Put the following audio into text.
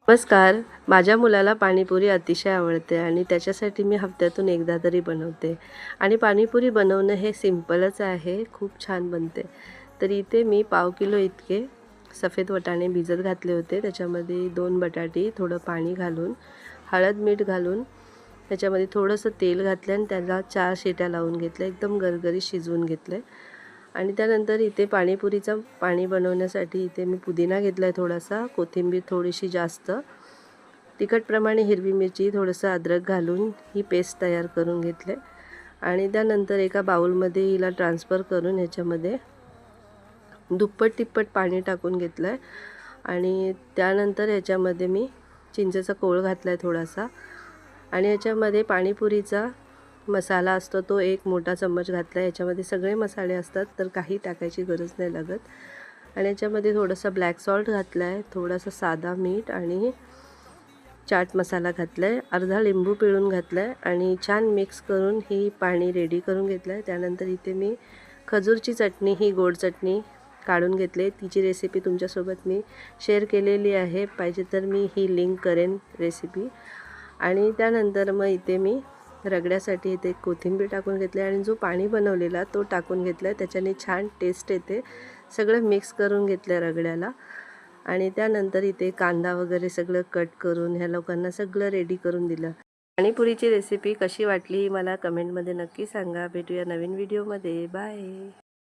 नमस्कार. माझ्या मुलाला पाणीपुरी अतिशय आवडते आणि त्याच्यासाठी मी हप्त्यातून एकदा तरी बनवते. आणि पाणीपुरी बनवणं हे सिंपलच आहे, खूप छान बनते. तर इथे मी पाव किलो इतके सफेद वाटाणे भिजत घातले होते. त्याच्यामध्ये 2 बटाटे, थोडं पाणी घालून, हळद, मीठ घालून त्याच्यामध्ये थोडंसं तेल घातलं आणि त्याला 4 शिट्या लावून घेतल्या. एकदम गरगरीत शिजवून घेतले. आणि त्यानंतर इथे पाणीपुरीचं पाणी बनवण्यासाठी इथे मी पुदिना घेतला आहे थोडासा, कोथिंबीर थोडीशी जास्त, तिखटप्रमाणे हिरवी मिरची, थोडंसं अद्रक घालून ही पेस्ट तयार करून घेतले. आणि त्यानंतर एका बाउलमध्ये हिला ट्रान्सफर करून ह्याच्यामध्ये दुप्पट तिप्पट पाणी टाकून घेतलं आहे. आणि त्यानंतर ह्याच्यामध्ये मी चिंचेचा कोळ घातला आहे थोडासा. आणि ह्याच्यामध्ये पाणीपुरीचा मसाला असतो तो 1 मोठा चम्मच घातला आहे. याच्यामध्ये सगळे मसाले असतात, तर काही टाकायची गरज नाही लागत. आणि याच्यामध्ये थोडंसं ब्लॅक सॉल्ट घातला आहे, थोडासा साधा मीठ आणि चाट मसाला घातला आहे, अर्धा लिंबू पिळून घातला आहे आणि छान मिक्स करून ही पाणी रेडी करून घेतलं आहे. त्यानंतर इथे मी खजूरची चटणी, ही गोड चटणी काढून घेतली. तिची रेसिपी तुमच्यासोबत मी शेअर केलेली आहे, पाहिजे तर मी ही लिंक करेन रेसिपी. आणि त्यानंतर मग इथे मी रगड्यासाठी इथे कोथिंबीर टाकून घेतली आणि जो पाणी बनवलेला तो टाकून घेतला. त्याच्याने छान टेस्ट येते. सगळं मिक्स करून घेतलं रगड्याला. आणि त्यानंतर इथे कांदा वगैरे सगळं कट करून ह्या लोकांना सगळं रेडी करून दिलं. पाणीपुरीची रेसिपी कशी वाटली मला कमेंटमध्ये नक्की सांगा. भेटूया नवीन व्हिडिओमध्ये. बाय.